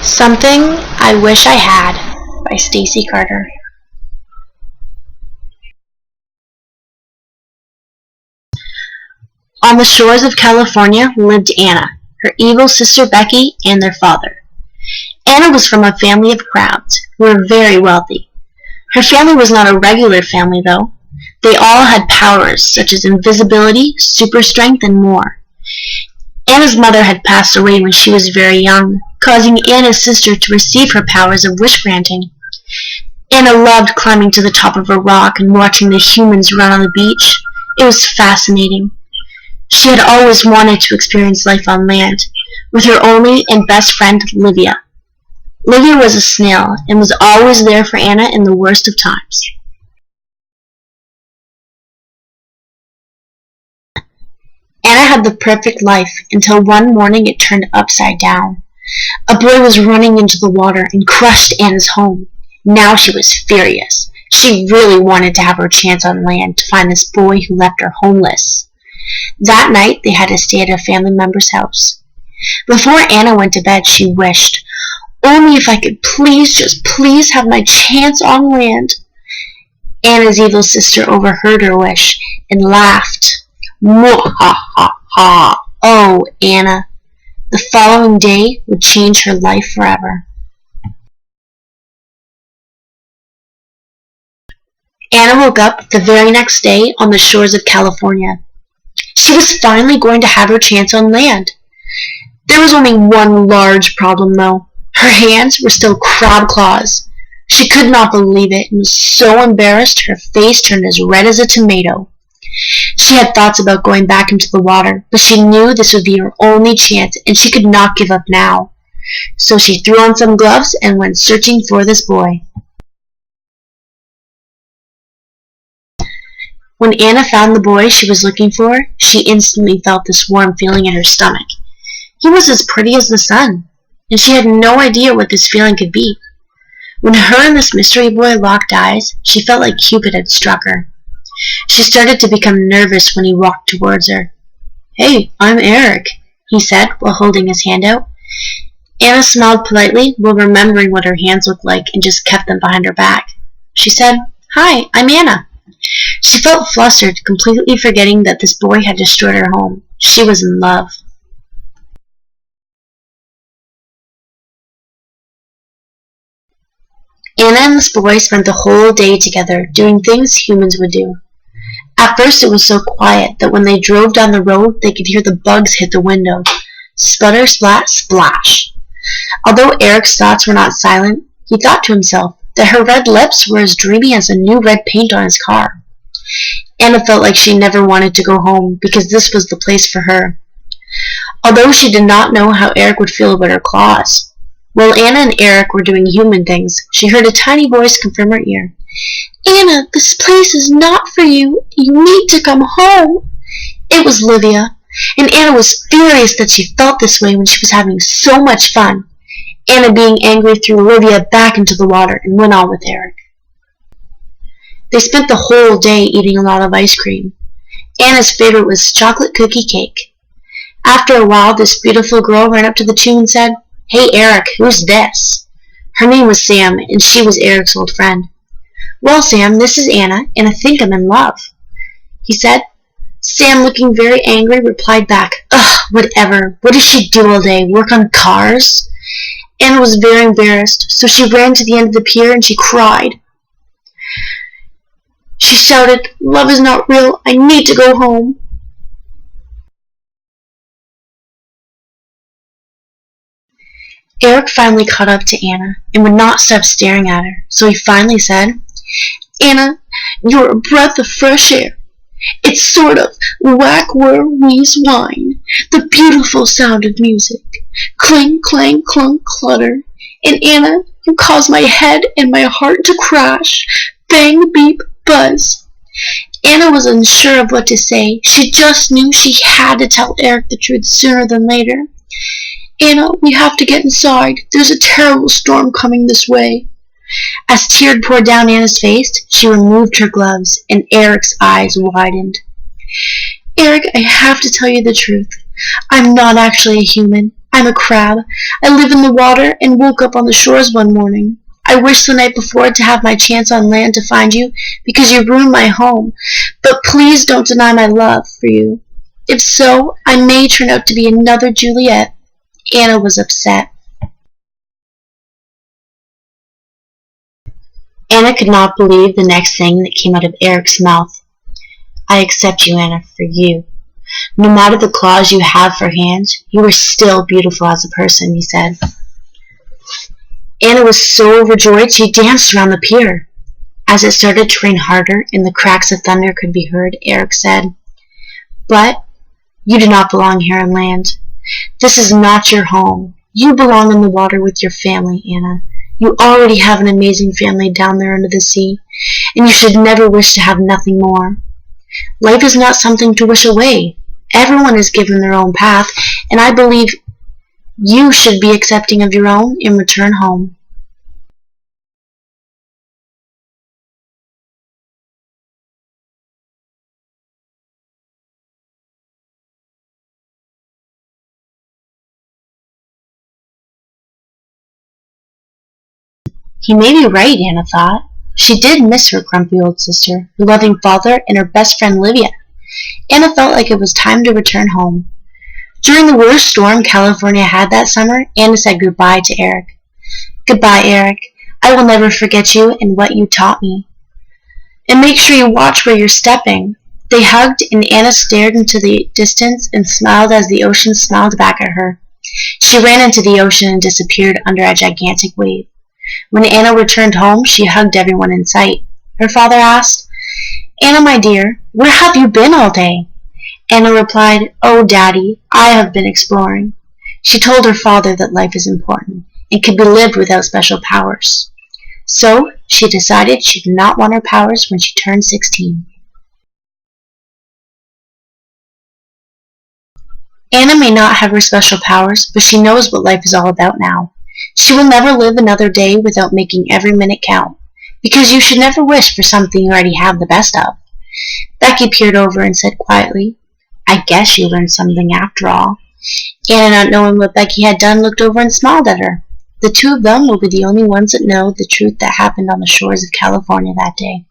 Something I Wish I Had by Stacey Carter. On the shores of California lived Anna, her evil sister Becky, and their father. Anna was from a family of crowds who were very wealthy. Her family was not a regular family, though. They all had powers such as invisibility, super strength, and more. Anna's mother had passed away when she was very young, causing Anna's sister to receive her powers of wish-granting. Anna loved climbing to the top of a rock and watching the humans run on the beach. It was fascinating. She had always wanted to experience life on land, with her only and best friend, Livia. Livia was a snail and was always there for Anna in the worst of times. Anna had the perfect life until one morning it turned upside down. A boy was running into the water and crushed Anna's home. Now she was furious. She really wanted to have her chance on land to find this boy who left her homeless. That night they had to stay at a family member's house. Before Anna went to bed, she wished, "Only if I could just please have my chance on land." Anna's evil sister overheard her wish and laughed. "Mwahaha! Oh, Anna." The following day would change her life forever. Anna woke up the very next day on the shores of California. She was finally going to have her chance on land. There was only one large problem, though. Her hands were still crab claws. She could not believe it and was so embarrassed her face turned as red as a tomato. She had thoughts about going back into the water, but she knew this would be her only chance and she could not give up now. So she threw on some gloves and went searching for this boy. When Anna found the boy she was looking for, she instantly felt this warm feeling in her stomach. He was as pretty as the sun, and she had no idea what this feeling could be. When her and this mystery boy locked eyes, she felt like Cupid had struck her. She started to become nervous when he walked towards her. "Hey, I'm Eric," he said while holding his hand out. Anna smiled politely while remembering what her hands looked like and just kept them behind her back. She said, "Hi, I'm Anna." She felt flustered, completely forgetting that this boy had destroyed her home. She was in love. Anna and this boy spent the whole day together, doing things humans would do. At first it was so quiet that when they drove down the road they could hear the bugs hit the window. Sputter, splat, splash. Although Eric's thoughts were not silent, he thought to himself that her red lips were as dreamy as the new red paint on his car. Anna felt like she never wanted to go home because this was the place for her. Although she did not know how Eric would feel about her claws. While Anna and Eric were doing human things, she heard a tiny voice come from her ear. "Anna, this place is not for you. You need to come home." It was Livia, and Anna was furious that she felt this way when she was having so much fun. Anna, being angry, threw Livia back into the water and went on with Eric. They spent the whole day eating a lot of ice cream. Anna's favorite was chocolate cookie cake. After a while, this beautiful girl ran up to the two and said, "Hey Eric, who's this?" Her name was Sam, and she was Eric's old friend. "Well, Sam, this is Anna, and I think I'm in love," he said. Sam, looking very angry, replied back, "Ugh, whatever. What does she do all day? Work on cars?" Anna was very embarrassed, so she ran to the end of the pier and she cried. She shouted, "Love is not real. I need to go home." Eric finally caught up to Anna and would not stop staring at her, so he finally said, "Anna, you're a breath of fresh air. It's sort of whack where we's wine, the beautiful sound of music, cling, clang, clunk, clutter. And Anna, you cause my head and my heart to crash, bang, beep, buzz." Anna was unsure of what to say. She just knew she had to tell Eric the truth sooner than later. "Anna, we have to get inside. There's a terrible storm coming this way." As tears poured down Anna's face, she removed her gloves, and Eric's eyes widened. "Eric, I have to tell you the truth. I'm not actually a human. I'm a crab. I live in the water and woke up on the shores one morning. I wished the night before to have my chance on land to find you because you ruined my home. But please don't deny my love for you. If so, I may turn out to be another Juliet." Anna was upset. Anna could not believe the next thing that came out of Eric's mouth. "I accept you, Anna, for you. No matter the claws you have for hands, you are still beautiful as a person," he said. Anna was so overjoyed she danced around the pier. As it started to rain harder and the cracks of thunder could be heard, Eric said, "But you do not belong here on land. This is not your home. You belong in the water with your family, Anna. You already have an amazing family down there under the sea, and you should never wish to have nothing more. Life is not something to wish away. Everyone is given their own path, and I believe you should be accepting of your own and return home." He may be right, Anna thought. She did miss her grumpy old sister, her loving father, and her best friend Livia. Anna felt like it was time to return home. During the worst storm California had that summer, Anna said goodbye to Eric. "Goodbye, Eric. I will never forget you and what you taught me. And make sure you watch where you're stepping." They hugged, and Anna stared into the distance and smiled as the ocean smiled back at her. She ran into the ocean and disappeared under a gigantic wave. When Anna returned home, she hugged everyone in sight. Her father asked, "Anna, my dear, where have you been all day?" Anna replied, "Oh, Daddy, I have been exploring." She told her father that life is important and could be lived without special powers. So she decided she did not want her powers when she turned 16. Anna may not have her special powers, but she knows what life is all about now. She will never live another day without making every minute count, because you should never wish for something you already have the best of. Becky peered over and said quietly, "I guess you learned something after all." Anna, not knowing what Becky had done, looked over and smiled at her. The two of them will be the only ones that know the truth that happened on the shores of California that day.